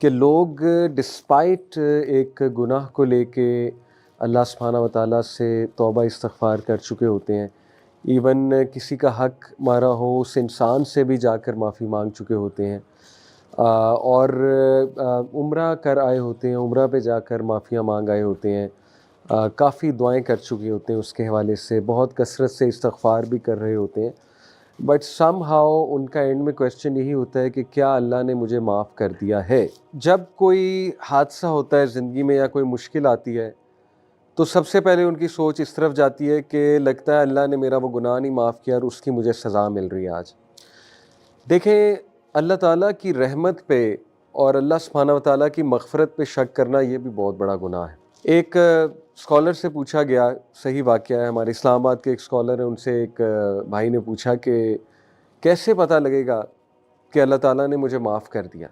کہ لوگ ڈسپائٹ ایک گناہ کو لے کے اللہ سبحانہ و تعالیٰ سے توبہ استغفار کر چکے ہوتے ہیں، ایون کسی کا حق مارا ہو اس انسان سے بھی جا کر معافی مانگ چکے ہوتے ہیں، اور عمرہ کر آئے ہوتے ہیں، عمرہ پہ جا کر معافیاں مانگ آئے ہوتے ہیں، کافی دعائیں کر چکے ہوتے ہیں، اس کے حوالے سے بہت کثرت سے استغفار بھی کر رہے ہوتے ہیں، بٹ سم ہاؤ ان کا اینڈ میں کویسچن یہی ہوتا ہے کہ کیا اللہ نے مجھے معاف کر دیا ہے؟ جب کوئی حادثہ ہوتا ہے زندگی میں یا کوئی مشکل آتی ہے تو سب سے پہلے ان کی سوچ اس طرف جاتی ہے کہ لگتا ہے اللہ نے میرا وہ گناہ نہیں معاف کیا اور اس کی مجھے سزا مل رہی ہے آج۔ دیکھیں، اللہ تعالیٰ کی رحمت پہ اور اللہ سبحانہ و تعالیٰ کی مغفرت پہ شک کرنا یہ بھی بہت بڑا گناہ ہے۔ ایک اسکالر سے پوچھا گیا، صحیح واقعہ ہے، ہمارے اسلام آباد کے ایک اسکالر ہیں، ان سے ایک بھائی نے پوچھا کہ کیسے پتہ لگے گا کہ اللہ تعالیٰ نے مجھے معاف کر دیا؟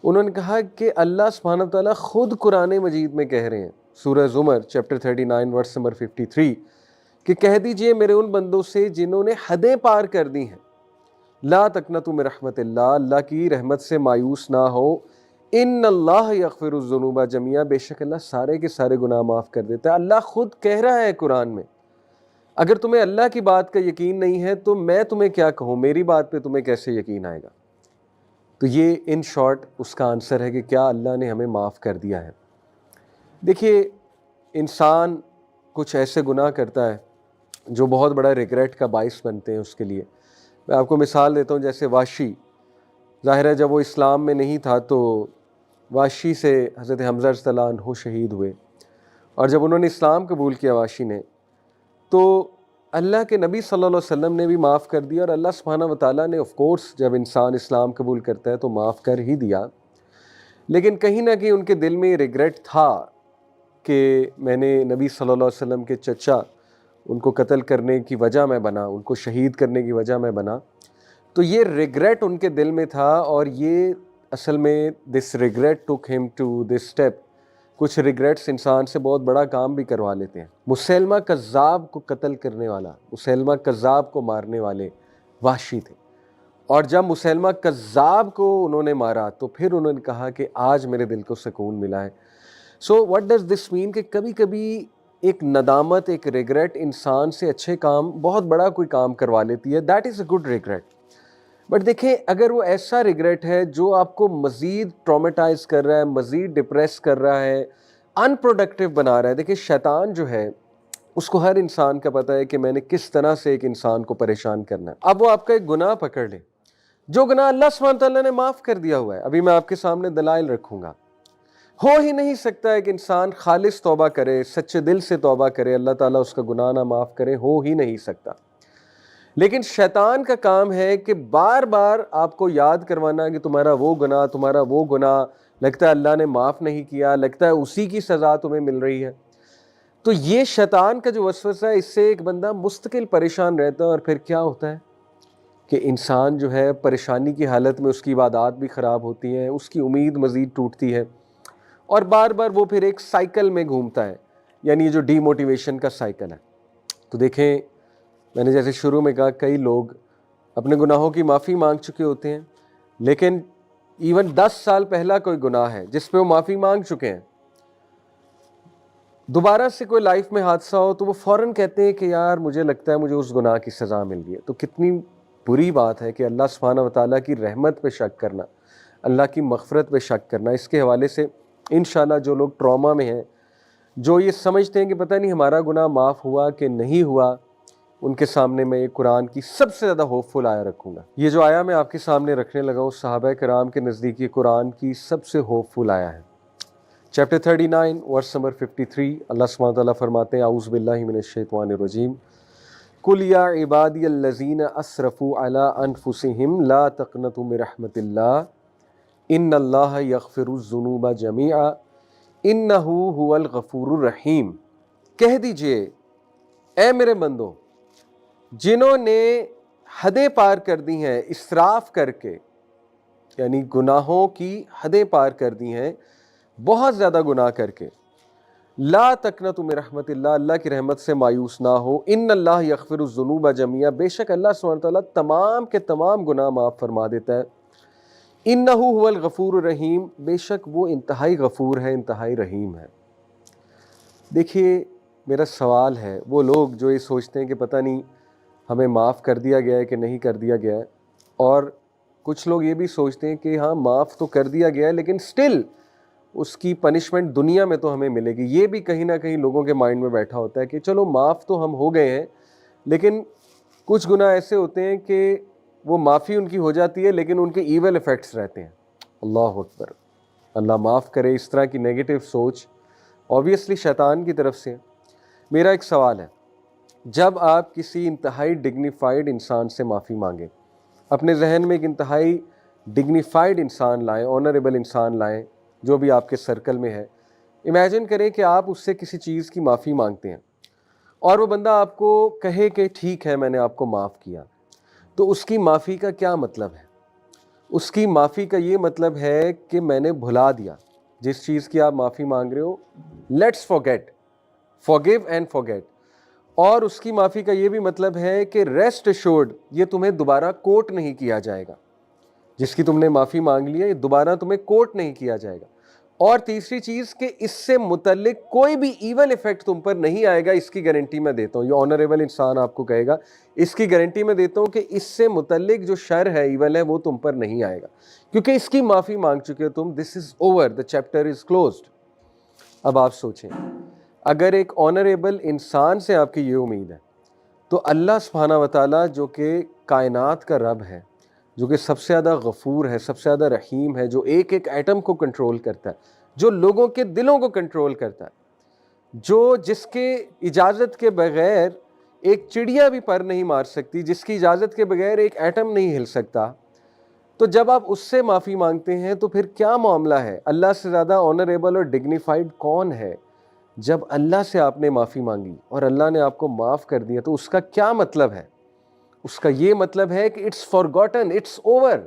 انہوں نے کہا کہ اللہ سبحانہ و تعالیٰ خود قرآن مجید میں کہہ رہے ہیں، سورہ زمر چیپٹر 39 ورس نمبر 53، کہ کہہ دیجئے میرے ان بندوں سے جنہوں نے حدیں پار کر دی ہیں، لا تقنطوا من رحمت اللہ، اللہ کی رحمت سے مایوس نہ ہو، ان اللہ یغفر الذنوب جميعا، بے شک اللہ سارے کے سارے گناہ معاف کر دیتا ہے۔ اللہ خود کہہ رہا ہے قرآن میں۔ اگر تمہیں اللہ کی بات کا یقین نہیں ہے تو میں تمہیں کیا کہوں، میری بات پہ تمہیں کیسے یقین آئے گا؟ تو یہ ان شارٹ اس کا آنسر ہے کہ کیا اللہ نے ہمیں معاف کر دیا ہے۔ دیکھیے، انسان کچھ ایسے گناہ کرتا ہے جو بہت بڑا ریگریٹ کا باعث بنتے ہیں اس کے لیے۔ میں آپ کو مثال دیتا ہوں، جیسے واشی، ظاہر ہے جب وہ اسلام میں نہیں تھا تو واشی سے حضرت حمزہ رضی اللہ عنہ شہید ہوئے، اور جب انہوں نے اسلام قبول کیا واشی نے، تو اللہ کے نبی صلی اللہ علیہ وسلم نے بھی معاف کر دیا، اور اللہ سبحانہ و تعالیٰ نے آف کورس جب انسان اسلام قبول کرتا ہے تو معاف کر ہی دیا، لیکن کہیں نہ کہیں ان کے دل میں ریگریٹ تھا کہ میں نے نبی صلی اللہ علیہ وسلم کے چچا، ان کو قتل کرنے کی وجہ میں بنا، ان کو شہید کرنے کی وجہ میں بنا، تو یہ ریگریٹ ان کے دل میں تھا، اور یہ اصل میں دس ریگریٹ ٹوک ہم ٹو دس اسٹیپ۔ کچھ ریگریٹس انسان سے بہت بڑا کام بھی کروا لیتے ہیں۔ مسیلمہ کذاب کو قتل کرنے والا، مسیلمہ کذاب کو مارنے والے وحشی تھے، اور جب مسیلمہ کذاب کو انہوں نے مارا تو پھر انہوں نے کہا کہ آج میرے دل کو سکون ملا ہے۔ سو واٹ ڈز دس مین کہ کبھی کبھی ایک ندامت، ایک ریگریٹ انسان سے اچھے کام، بہت بڑا کوئی کام کروا لیتی ہے، that is a good regret. But دیکھیں، اگر وہ ایسا ریگریٹ ہے جو آپ کو مزید ٹرامیٹائز کر رہا ہے، مزید ڈپریس کر رہا ہے، ان پروڈکٹیو بنا رہا ہے، دیکھیں شیطان جو ہے اس کو ہر انسان کا پتہ ہے کہ میں نے کس طرح سے ایک انسان کو پریشان کرنا ہے۔ اب وہ آپ کا ایک گناہ پکڑ لے، جو گناہ اللہ سبحانہ تعالیٰ نے معاف کر دیا ہوا ہے، ابھی میں آپ کے سامنے دلائل رکھوں گا۔ ہو ہی نہیں سکتا ہے کہ انسان خالص توبہ کرے، سچے دل سے توبہ کرے، اللہ تعالیٰ اس کا گناہ نہ معاف کرے، ہو ہی نہیں سکتا۔ لیکن شیطان کا کام ہے کہ بار بار آپ کو یاد کروانا کہ تمہارا وہ گناہ، تمہارا وہ گناہ، لگتا ہے اللہ نے معاف نہیں کیا، لگتا ہے اسی کی سزا تمہیں مل رہی ہے۔ تو یہ شیطان کا جو وسوسہ ہے، اس سے ایک بندہ مستقل پریشان رہتا ہے، اور پھر کیا ہوتا ہے کہ انسان جو ہے پریشانی کی حالت میں اس کی عبادات بھی خراب ہوتی ہیں، اس کی امید مزید ٹوٹتی ہے، اور بار بار وہ پھر ایک سائیکل میں گھومتا ہے، یعنی یہ جو ڈی موٹیویشن کا سائیکل ہے۔ تو دیکھیں، میں نے جیسے شروع میں کہا، کئی لوگ اپنے گناہوں کی معافی مانگ چکے ہوتے ہیں، لیکن ایون 10 سال پہلا کوئی گناہ ہے جس پہ وہ معافی مانگ چکے ہیں، دوبارہ سے کوئی لائف میں حادثہ ہو تو وہ فوراً کہتے ہیں کہ یار مجھے لگتا ہے مجھے اس گناہ کی سزا مل گئی ہے۔ تو کتنی بری بات ہے کہ اللہ سبحانہ و تعالیٰ کی رحمت پہ شک کرنا، اللہ کی مغفرت پہ شک کرنا۔ اس کے حوالے سے انشاءاللہ جو لوگ ٹراما میں ہیں، جو یہ سمجھتے ہیں کہ پتہ نہیں ہمارا گناہ معاف ہوا کہ نہیں ہوا، ان کے سامنے میں ایک قرآن کی سب سے زیادہ ہوپ فل آیا رکھوں گا۔ یہ جو آیا میں آپ کے سامنے رکھنے لگا ہوں، صحابہ کرام کے نزدیک یہ قرآن کی سب سے ہوپ فل آیا ہے۔ چیپٹر 39 ورس نمبر 53، اللہ سبحانہ تعالیٰ فرماتے ہیں، اعوذ باللہ من الشیطان الرجیم، قل یا عبادی الذین اسرفوا علی انفسہم لا تقنطوا من رحمت اللہ ان اللہ یغفر الذنوب جميعا انہ هو الغفور الرحیم۔ کہہ دیجئے اے میرے بندو، جنہوں نے حدیں پار کر دی ہیں اسراف کر کے، یعنی گناہوں کی حدیں پار کر دی ہیں، بہت زیادہ گناہ کر کے، لا تقنطوا من رحمت اللہ، اللہ کی رحمت سے مایوس نہ ہو، ان اللہ یغفر الذنوب جميعا، بے شک اللہ سبحانہ وتعالیٰ تمام کے تمام گناہ معاف فرما دیتا ہے، انہو هو الغفور الرحیم، بے شک وہ انتہائی غفور ہے، انتہائی رحیم ہے۔ دیکھیے میرا سوال ہے، وہ لوگ جو یہ سوچتے ہیں کہ پتہ نہیں ہمیں معاف کر دیا گیا ہے کہ نہیں کر دیا گیا ہے، اور کچھ لوگ یہ بھی سوچتے ہیں کہ ہاں معاف تو کر دیا گیا ہے لیکن سٹل اس کی پنشمنٹ دنیا میں تو ہمیں ملے گی۔ یہ بھی کہیں نہ کہیں لوگوں کے مائنڈ میں بیٹھا ہوتا ہے کہ چلو معاف تو ہم ہو گئے ہیں، لیکن کچھ گناہ ایسے ہوتے ہیں کہ وہ معافی ان کی ہو جاتی ہے لیکن ان کے ایول ایفیکٹس رہتے ہیں۔ اللہ اکبر، اللہ معاف کرے۔ اس طرح کی نیگیٹو سوچ اوبویسلی شیطان کی طرف سے ہے۔ میرا ایک سوال ہے، جب آپ کسی انتہائی ڈگنیفائڈ انسان سے معافی مانگیں، اپنے ذہن میں ایک انتہائی ڈگنیفائڈ انسان لائیں، آنریبل انسان لائیں جو بھی آپ کے سرکل میں ہے، امیجن کریں کہ آپ اس سے کسی چیز کی معافی مانگتے ہیں اور وہ بندہ آپ کو کہے کہ ٹھیک ہے میں نے آپ کو معاف کیا، تو اس کی معافی کا کیا مطلب ہے؟ اس کی معافی کا یہ مطلب ہے کہ میں نے بھلا دیا جس چیز کی آپ معافی مانگ رہے ہو، let's forget, forgive and forget. اور اس کی معافی کا یہ بھی مطلب ہے کہ ریسٹ ایشورڈ یہ تمہیں دوبارہ کوٹ نہیں کیا جائے گا، جس کی تم نے معافی مانگ لی ہے یہ دوبارہ تمہیں کوٹ نہیں کیا جائے گا۔ اور تیسری چیز کہ اس سے متعلق کوئی بھی ایول ایفیکٹ تم پر نہیں آئے گا، اس کی گارنٹی میں دیتا ہوں۔ یہ آنریبل انسان آپ کو کہے گا، اس کی گارنٹی میں دیتا ہوں کہ اس سے متعلق جو شر ہے، ایول ہے، وہ تم پر نہیں آئے گا، کیونکہ اس کی معافی مانگ چکے ہو تم۔ This is over, the chapter is closed. اب آپ سوچیں، اگر ایک آنریبل انسان سے آپ کی یہ امید ہے، تو اللہ سبحانہ و تعالیٰ جو کہ کائنات کا رب ہے، جو کہ سب سے زیادہ غفور ہے، سب سے زیادہ رحیم ہے، جو ایک ایک ایٹم کو کنٹرول کرتا ہے، جو لوگوں کے دلوں کو کنٹرول کرتا ہے، جس کے اجازت کے بغیر ایک چڑیا بھی پر نہیں مار سکتی، جس کی اجازت کے بغیر ایک ایٹم نہیں ہل سکتا، تو جب آپ اس سے معافی مانگتے ہیں تو پھر کیا معاملہ ہے؟ اللہ سے زیادہ آنریبل اور ڈگنیفائڈ کون ہے؟ جب اللہ سے آپ نے معافی مانگی اور اللہ نے آپ کو معاف کر دیا، تو اس کا کیا مطلب ہے؟ اس کا یہ مطلب ہے کہ اٹس فارگوٹن، اٹس اوور،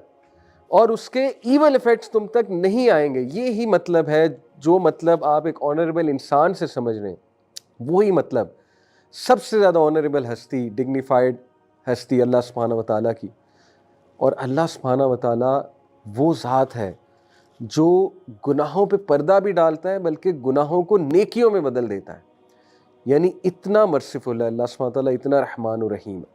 اور اس کے ایول ایفیکٹس تم تک نہیں آئیں گے۔ یہی مطلب ہے جو مطلب آپ ایک آنریبل انسان سے سمجھ رہے ہیں، وہی مطلب سب سے زیادہ آنریبل ہستی، ڈگنیفائڈ ہستی اللہ سبحانہ و تعالیٰ کی۔ اور اللہ سبحانہ و تعالیٰ وہ ذات ہے جو گناہوں پہ پردہ بھی ڈالتا ہے بلکہ گناہوں کو نیکیوں میں بدل دیتا ہے، یعنی اتنا مرسیفل ہے اللہ سبحانہ و تعالیٰ، اتنا رحمان و رحیم ہے۔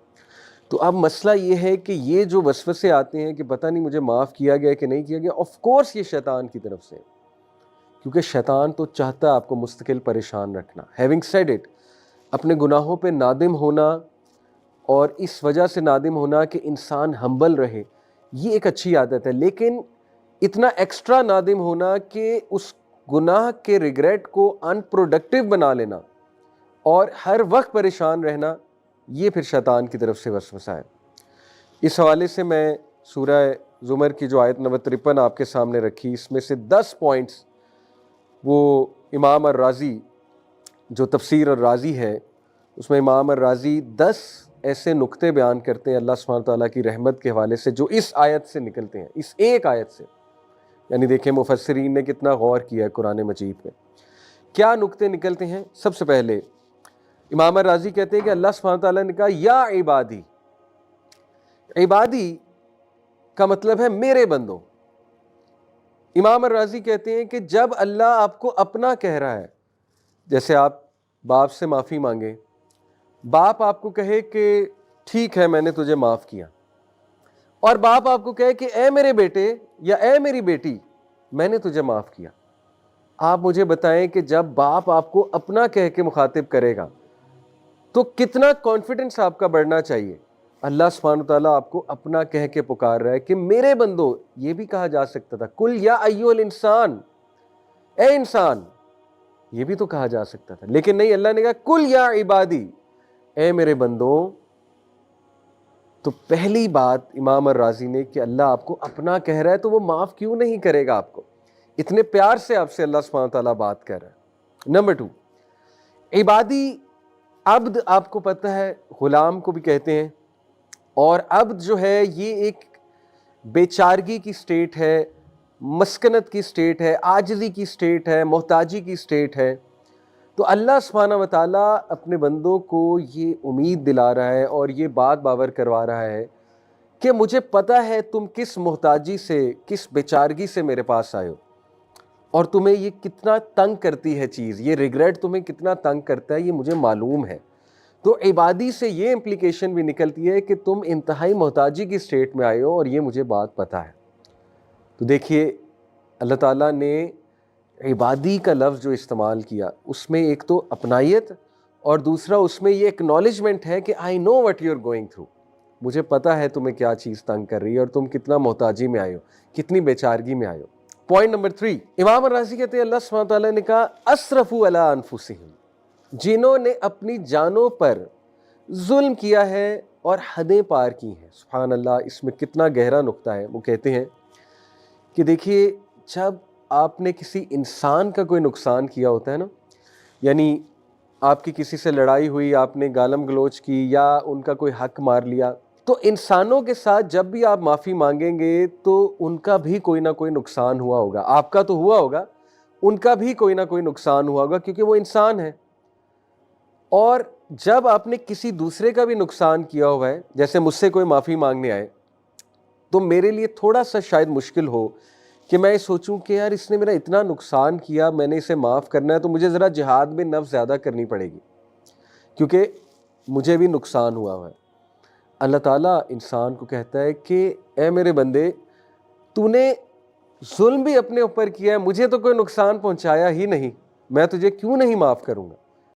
تو اب مسئلہ یہ ہے کہ یہ جو وسوسے آتے ہیں کہ پتہ نہیں مجھے معاف کیا گیا کہ نہیں کیا گیا، آف کورس یہ شیطان کی طرف سے، کیونکہ شیطان تو چاہتا ہے آپ کو مستقل پریشان رکھنا۔ ہیونگ سیڈ اٹ، اپنے گناہوں پہ نادم ہونا اور اس وجہ سے نادم ہونا کہ انسان ہمبل رہے، یہ ایک اچھی عادت ہے، لیکن اتنا ایکسٹرا نادم ہونا کہ اس گناہ کے ریگریٹ کو ان پروڈکٹیو بنا لینا اور ہر وقت پریشان رہنا، یہ پھر شیطان کی طرف سے وسوسہ ہے۔ اس حوالے سے میں سورہ زمر کی جو آیت نمبر 53 آپ کے سامنے رکھی، اس میں سے 10 پوائنٹس وہ امام الرازی جو تفسیر الرازی ہے، اس میں امام الرازی 10 ایسے نقطے بیان کرتے ہیں اللہ سبحانہ تعالیٰ کی رحمت کے حوالے سے جو اس آیت سے نکلتے ہیں، اس ایک آیت سے۔ یعنی دیکھیں مفسرین نے کتنا غور کیا ہے قرآن مجید میں۔ کیا نقطے نکلتے ہیں؟ سب سے پہلے امام الرازی کہتے ہیں کہ اللہ سبحانہ تعالیٰ نے کہا یا عبادی، عبادی کا مطلب ہے میرے بندوں۔ امام الرازی کہتے ہیں کہ جب اللہ آپ کو اپنا کہہ رہا ہے، جیسے آپ باپ سے معافی مانگیں، باپ آپ کو کہے کہ ٹھیک ہے میں نے تجھے معاف کیا، اور باپ آپ کو کہے کہ اے میرے بیٹے یا اے میری بیٹی میں نے تجھے معاف کیا، آپ مجھے بتائیں کہ جب باپ آپ کو اپنا کہہ کے مخاطب کرے گا تو کتنا کانفیڈنس آپ کا بڑھنا چاہیے۔ اللہ سبحانہ تعالیٰ آپ کو اپنا کہہ کے پکار رہا ہے کہ میرے بندو، یہ بھی کہا جا سکتا تھا کل یا ایھا الانسان، اے انسان، یہ بھی تو کہا جا سکتا تھا، لیکن نہیں، اللہ نے کہا کل یا عبادی، اے میرے بندوں۔ تو پہلی بات امام الرازی نے کہ اللہ آپ کو اپنا کہہ رہا ہے تو وہ معاف کیوں نہیں کرے گا آپ کو؟ اتنے پیار سے آپ سے اللہ سبحانہ تعالیٰ بات کر رہا ہے۔ نمبر 2، عبادی، عبد آپ کو پتہ ہے غلام کو بھی کہتے ہیں، اور عبد جو ہے یہ ایک بیچارگی کی سٹیٹ ہے، مسکنت کی سٹیٹ ہے، عاجزی کی سٹیٹ ہے، محتاجی کی سٹیٹ ہے۔ تو اللہ سبحانہ و تعالیٰ اپنے بندوں کو یہ امید دلا رہا ہے اور یہ بات باور کروا رہا ہے کہ مجھے پتہ ہے تم کس محتاجی سے، کس بیچارگی سے میرے پاس آئے ہو، اور تمہیں یہ کتنا تنگ کرتی ہے چیز، یہ ریگریٹ تمہیں کتنا تنگ کرتا ہے، یہ مجھے معلوم ہے۔ تو عبادی سے یہ امپلیکیشن بھی نکلتی ہے کہ تم انتہائی محتاجی کی سٹیٹ میں آئے ہو اور یہ مجھے بات پتہ ہے۔ تو دیکھیے اللہ تعالیٰ نے عبادی کا لفظ جو استعمال کیا، اس میں ایک تو اپنائیت اور دوسرا اس میں یہ اکنالجمنٹ ہے کہ I know what you are going through, مجھے پتہ ہے تمہیں کیا چیز تنگ کر رہی ہے اور تم کتنا محتاجی میں آئے ہو، کتنی بیچارگی میں آئے ہو۔ پوائنٹ نمبر 3، امام الرازی کہتے ہیں اللہ سبحانہ تعالیٰ نے کہا اسرفوا علی انفسہم، جنہوں نے اپنی جانوں پر ظلم کیا ہے اور حدیں پار کی ہیں۔ سبحان اللہ، اس میں کتنا گہرا نقطہ ہے۔ وہ کہتے ہیں کہ دیکھیے جب آپ نے کسی انسان کا کوئی نقصان کیا ہوتا ہے نا، یعنی آپ کی کسی سے لڑائی ہوئی، آپ نے گالم گلوچ کی یا ان کا کوئی حق مار لیا، تو انسانوں کے ساتھ جب بھی آپ معافی مانگیں گے تو ان کا بھی کوئی نہ کوئی نقصان ہوا ہوگا، آپ کا تو ہوا ہوگا، ان کا بھی کوئی نہ کوئی نقصان ہوا ہوگا، کیونکہ وہ انسان ہے۔ اور جب آپ نے کسی دوسرے کا بھی نقصان کیا ہوا ہے، جیسے مجھ سے کوئی معافی مانگنے آئے، تو میرے لیے تھوڑا سا شاید مشکل ہو کہ میں سوچوں کہ یار اس نے میرا اتنا نقصان کیا، میں نے اسے معاف کرنا ہے، تو مجھے ذرا جہاد میں نفس زیادہ کرنی پڑے گی، کیونکہ مجھے بھی نقصان ہوا ہے۔ اللہ تعالیٰ انسان کو کہتا ہے کہ اے میرے بندے، تو نے ظلم بھی اپنے اوپر کیا ہے، مجھے تو کوئی نقصان پہنچایا ہی نہیں، میں تجھے کیوں نہیں معاف کروں گا؟